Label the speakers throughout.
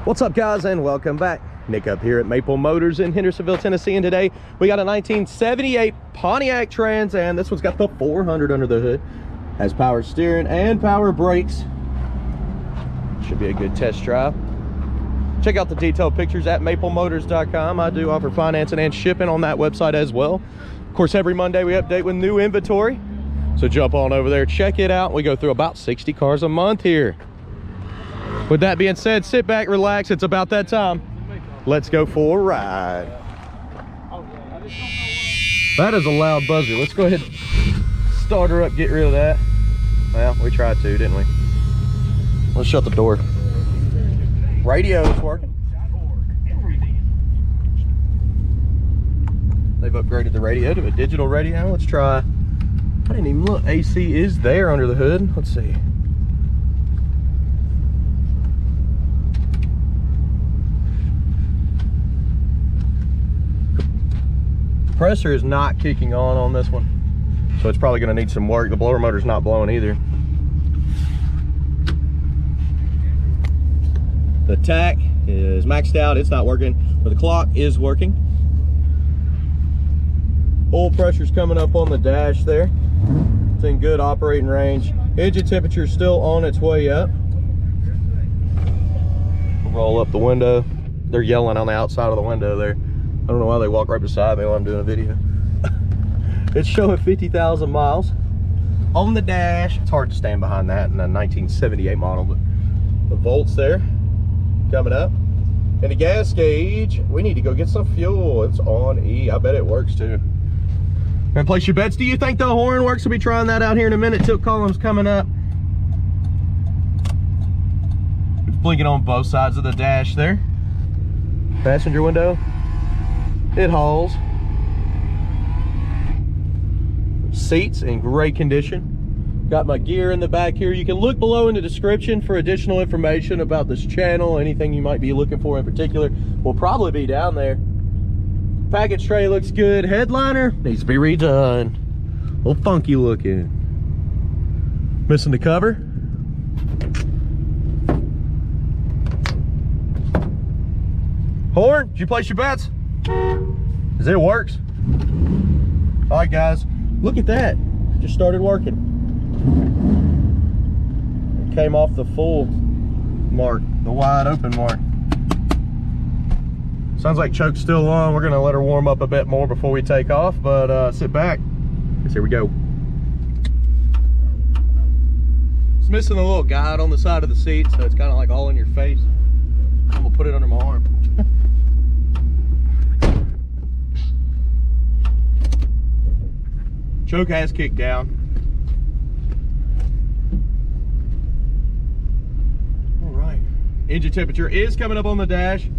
Speaker 1: What's up, guys, and welcome back. Nick up here at Maple Motors in Hendersonville, Tennessee, and today we got a 1978 Pontiac Trans Am. This one's got the 400 under the hood, has power steering and power brakes. Should be a good test drive. Check out the detailed pictures at maplemotors.com. I do offer financing and shipping on that website as well. Of course, every Monday we update with new inventory, so jump on over there, check it out. We go through about 60 cars a month here. With that being said, sit back, relax. It's about that time. Let's go for a ride. That is a loud buzzer. Let's go ahead and start her up, get rid of that. Well, we tried to, didn't we? Let's shut the door. Radio is working. They've upgraded the radio to a digital radio. Let's try. I didn't even look. AC is there under the hood. Let's see. Compressor is not kicking on this one, so it's probably going to need some work. The blower motor's not blowing either. The tack is maxed out, it's not working, but the clock is working. Oil pressure's coming up on the dash there. It's in good operating range. Engine temperature is still on its way up. Roll up the window. They're yelling on the outside of the window there. I don't know why they walk right beside me while I'm doing a video. It's showing 50,000 miles on the dash. It's hard to stand behind that in a 1978 model, but the volts there coming up. And the gas gauge, we need to go get some fuel. It's on E. I bet it works too. Gonna place your bets. Do you think the horn works? We'll be trying that out here in a minute. Tilt column's coming up. It's blinking on both sides of the dash there. Passenger window. It hauls. Seats in great condition. Got my gear in the back here. You can look below in the description for additional information about this channel. Anything you might be looking for in particular will probably be down there. Package tray looks good. Headliner needs to be redone. A little funky looking. Missing the cover. Horn, did you place your bets? Because it works. All right, guys, look at that. Just started working. It came off the full mark, the wide open mark. Sounds like choke's still on. We're gonna let her warm up a bit more before we take off, but sit back. Here we go. It's missing a little guide on the side of the seat, so it's kind of like all in your face. I'm gonna put it under my arm. Choke has kicked down. All right. Engine temperature is coming up on the dash.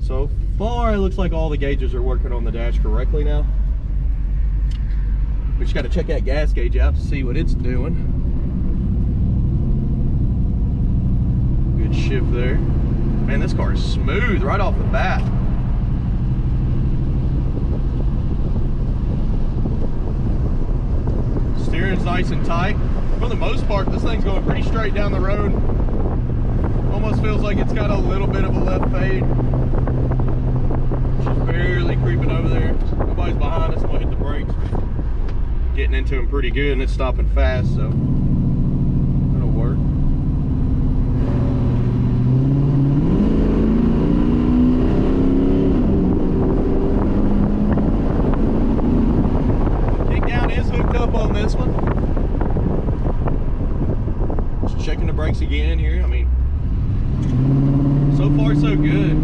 Speaker 1: So far, it looks like all the gauges are working on the dash correctly now. We just got to check that gas gauge out to see what it's doing. Good shift there. Man, this car is smooth right off the bat. Steering's nice and tight. For the most part, this thing's going pretty straight down the road. Almost feels like it's got a little bit of a left fade. She's barely creeping over there. Nobody's behind us. I'm gonna hit the brakes. Getting into them pretty good, and it's stopping fast, so that'll work. Up on this one. Just checking the brakes again here. I mean, so far so good.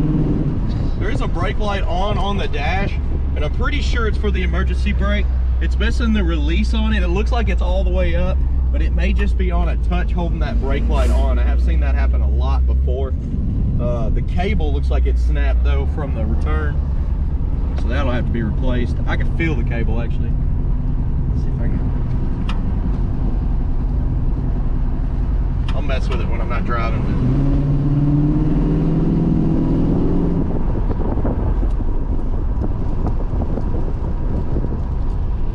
Speaker 1: There is a brake light on the dash, and I'm pretty sure it's for the emergency brake. It's missing the release on it. It looks like it's all the way up, but it may just be on a touch holding that brake light on. I have seen that happen a lot before. The cable looks like it's snapped though from the return, so that'll have to be replaced. I can feel the cable actually. See if I can. I'll mess with it when I'm not driving.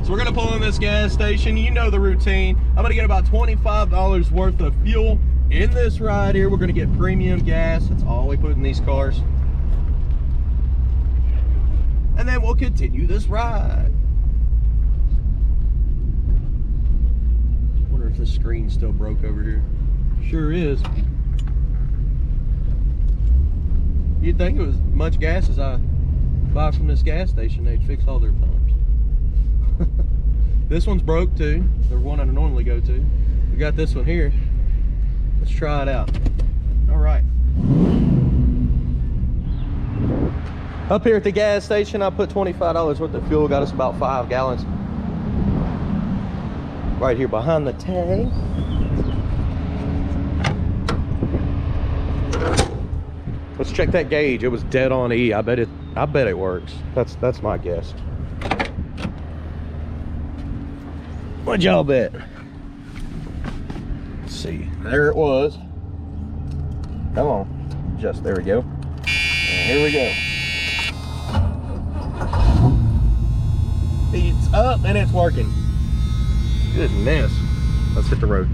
Speaker 1: So So we're gonna pull in this gas station. You know the routine. I'm gonna get about $25 worth of fuel in this ride here. We're gonna get premium gas. That's all we put in these cars. And then we'll continue this ride. Wonder if this screen's still broke over here. Sure is. You'd think it was much gas as I buy from this gas station, they'd fix all their pumps. This one's broke too. The one I normally go to. We got this one here. Let's try it out. All right. Up here at the gas station, I put $25 worth of fuel. Got us about 5 gallons. Right here behind the tank. Let's check that gauge. It was dead on E. I bet it works. That's my guess. What'd y'all bet? Let's see. There it was. Come on. Just there we go. And here we go. It's up and it's working. Goodness. Let's hit the road.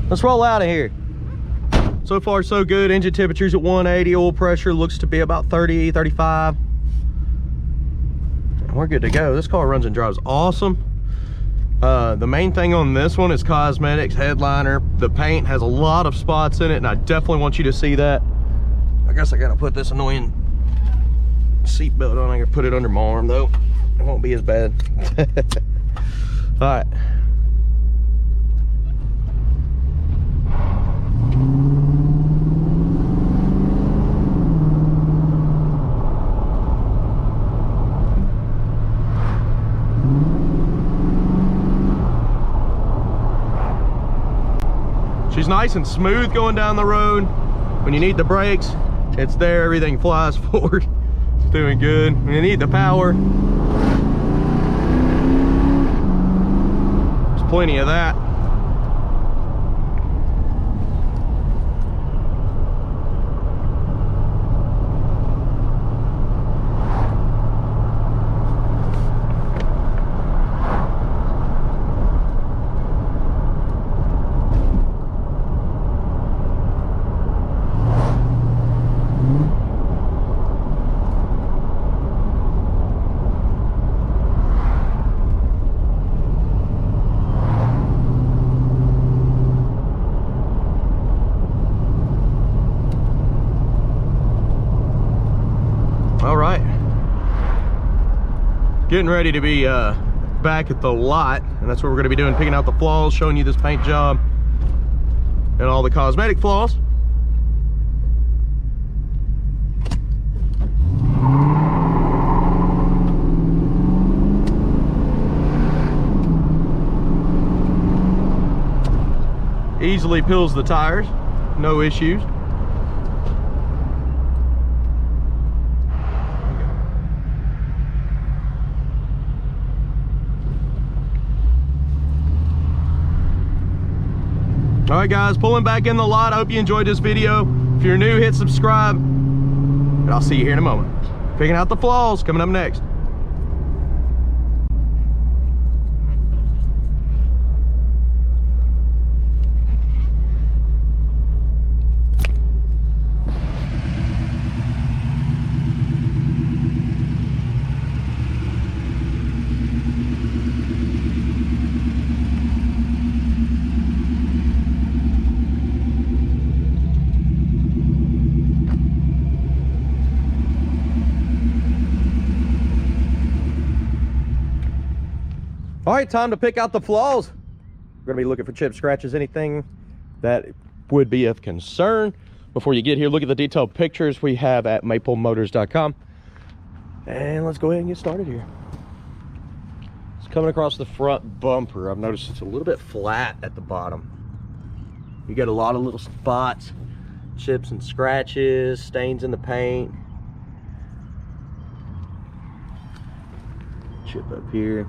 Speaker 1: Let's roll out of here. So far so good. Engine temperature's at 180. Oil pressure looks to be about 30, 35. We're good to go. This car runs and drives awesome. The main thing on this one is cosmetics, headliner. The paint has a lot of spots in it, and I definitely want you to see that. I guess I gotta put this annoying seat belt on. I gotta put it under my arm though. It won't be as bad. All right. She's nice and smooth going down the road. When you need the brakes, it's there, everything flies forward. It's doing good. When you need the power, there's plenty of that. All right, getting ready to be back at the lot, and that's what we're going to be doing, picking out the flaws, showing you this paint job and all the cosmetic flaws. Easily peels the tires, no issues. All right, guys, pulling back in the lot. I hope you enjoyed this video. If you're new, hit subscribe, and I'll see you here in a moment. Picking out the flaws coming up next. All right, time to pick out the flaws. We're gonna be looking for chip scratches, anything that would be of concern. Before you get here, look at the detailed pictures we have at maplemotors.com. And let's go ahead and get started here. It's coming across the front bumper. I've noticed it's a little bit flat at the bottom. You got a lot of little spots, chips and scratches, stains in the paint. Chip up here.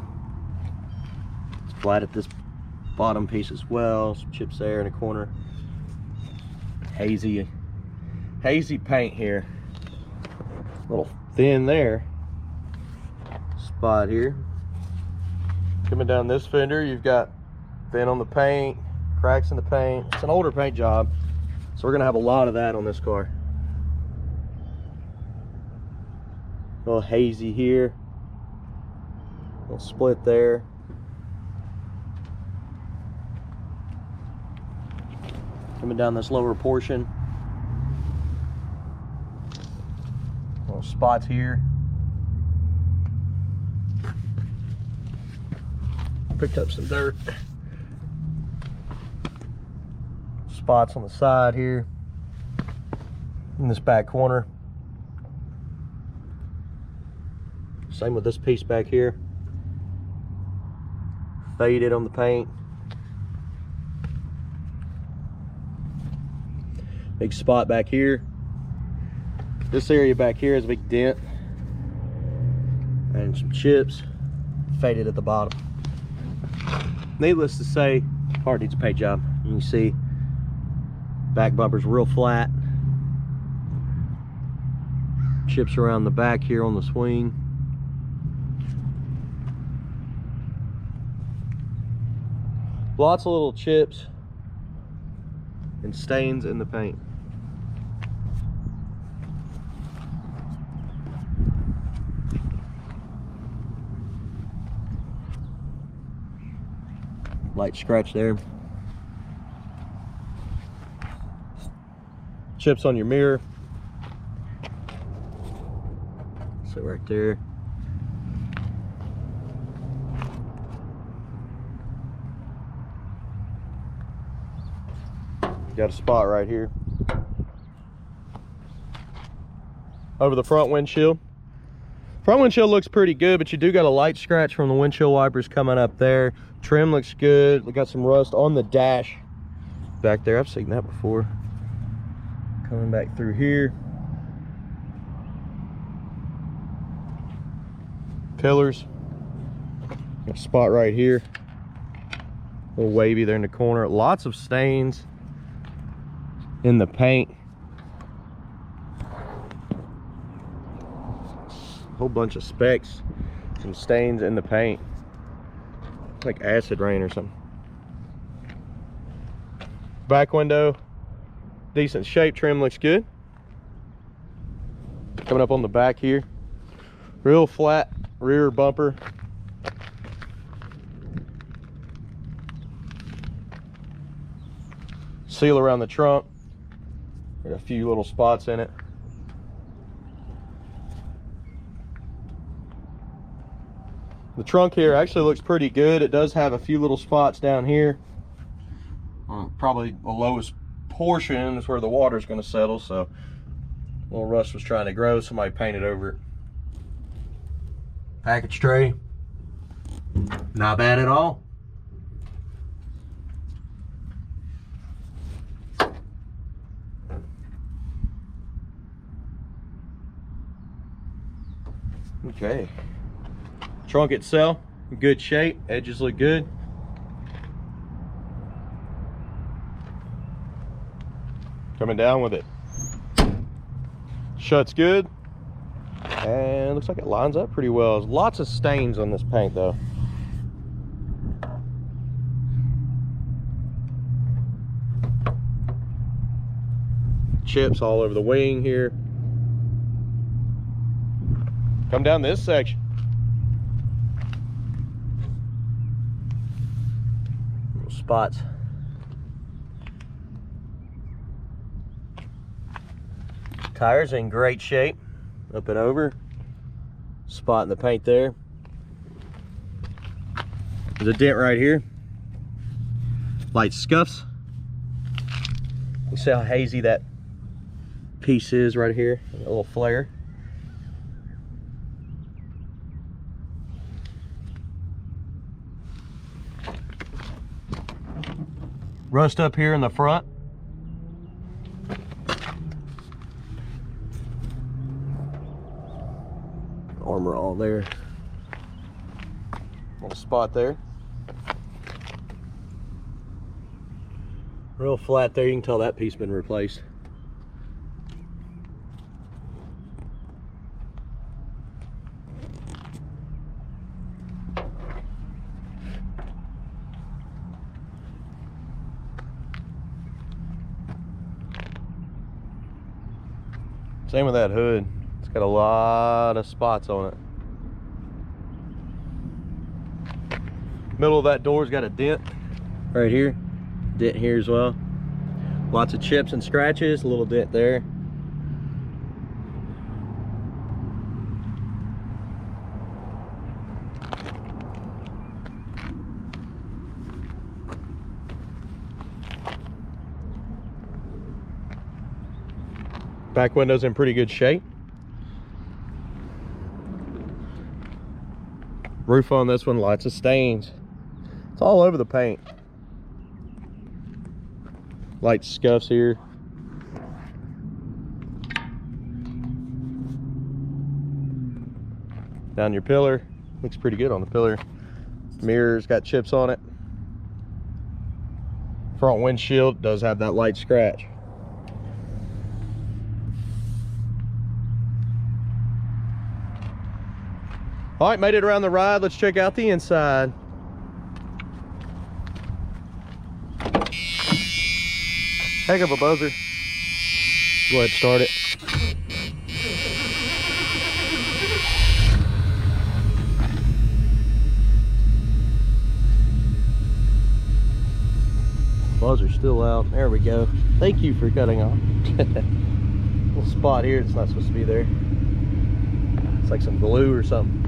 Speaker 1: Flat at this bottom piece as well. Some chips there in the corner. Hazy paint here. A little thin there. Spot here. Coming down this fender, you've got thin on the paint, cracks in the paint. It's an older paint job, so we're gonna have a lot of that on this car. A little hazy here. A little split there. Coming down this lower portion. Little spots here. Picked up some dirt. Spots on the side here. In this back corner. Same with this piece back here. Faded on the paint. Big spot back here. This area back here is a big dent and some chips faded at the bottom. Needless to say, car needs a paint job. You can see back bumper's real flat. Chips around the back here on the swing. Lots of little chips and stains in the paint. Light scratch there. Chips on your mirror. So right there. Got a spot right here. Over the front windshield. Front windshield looks pretty good, but you do got a light scratch from the windshield wipers coming up there. Trim looks good. We got some rust on the dash back there. I've seen that before. Coming back through here. Pillars. A spot right here. A little wavy there in the corner. Lots of stains in the paint. A whole bunch of specks. Some stains in the paint. It's like acid rain or something. Back window, decent shape, trim looks good. Coming up on the back here, real flat rear bumper. Seal around the trunk. Got a few little spots in it. The trunk here actually looks pretty good. It does have a few little spots down here. Probably the lowest portion is where the water's going to settle, so a little rust was trying to grow. Somebody painted over it. Package tray, not bad at all. Okay, trunk itself in good shape, edges look good. Coming down with it, shuts good, and looks like it lines up pretty well. There's lots of stains on this paint though. Chips all over the wing here. Come down this section. Little spots. Tires in great shape. Up and over. Spot in the paint there. There's a dent right here. Light scuffs. You see how hazy that piece is right here? A little flare. Rust up here in the front. Armor all there. Little spot there. Real flat there. You can tell that piece been replaced. Same with that hood. It's got a lot of spots on it. Middle of that door's got a dent right here. Dent here as well. Lots of chips and scratches. A little dent there. Back window's in pretty good shape. Roof on this one, lots of stains. It's all over the paint. Light scuffs here. Down your pillar, looks pretty good on the pillar. Mirror's got chips on it. Front windshield does have that light scratch. All right, made it around the ride. Let's check out the inside. Heck of a buzzer. Go ahead and start it. Buzzer's still out. There we go. Thank you for cutting off. Little spot here. It's not supposed to be there. It's like some glue or something.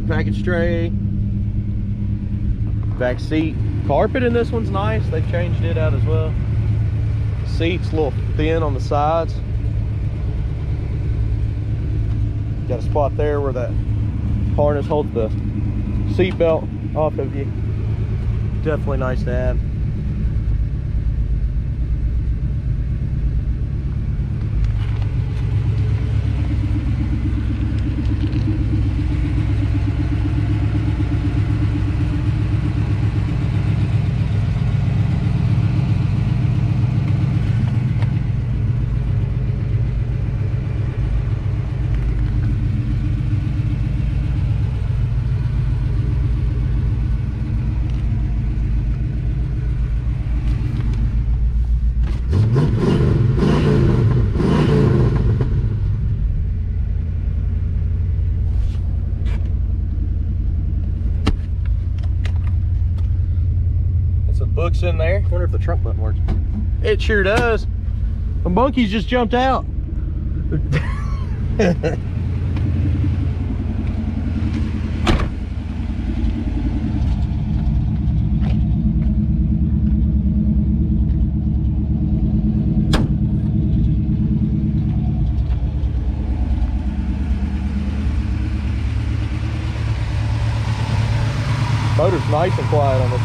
Speaker 1: Package tray, back seat. Carpet in this one's nice. They've changed it out as well. Seat's a little thin on the sides. Got a spot there where that harness holds the seat belt off of you. Definitely nice to have. looks in there. Wonder if the trunk button works. It sure does. The monkey's just jumped out. Motor's nice and quiet on this.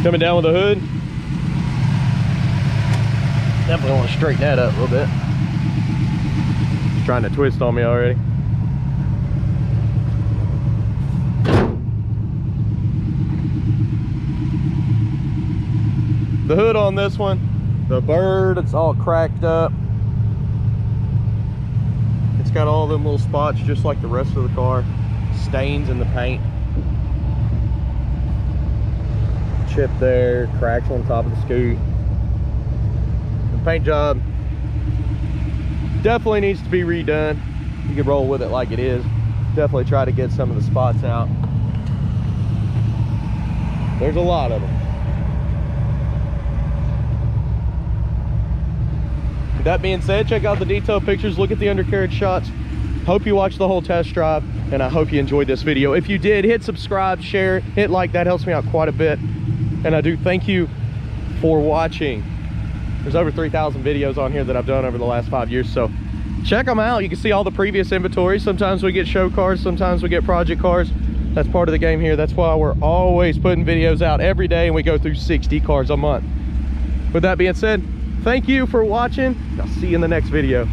Speaker 1: Coming down with the hood. Definitely want to straighten that up a little bit. It's trying to twist on me already. The hood on this one, the bird, it's all cracked up. It's got all them little spots just like the rest of the car. Stains in the paint. Chip there, cracks on top of the scoot. The paint job definitely needs to be redone. You can roll with it like it is. Definitely try to get some of the spots out. There's a lot of them. With that being said, check out the detailed pictures, look at the undercarriage shots. Hope you watched the whole test drive, and I hope you enjoyed this video. If you did, hit subscribe, share, hit like, that helps me out quite a bit. And I do thank you for watching. There's over 3,000 videos on here that I've done over the last 5 years, so check them out. You can see all the previous inventory. Sometimes we get show cars, sometimes we get project cars. That's part of the game here. That's why we're always putting videos out every day, and we go through 60 cars a month. With that being said, thank you for watching. I'll see you in the next video.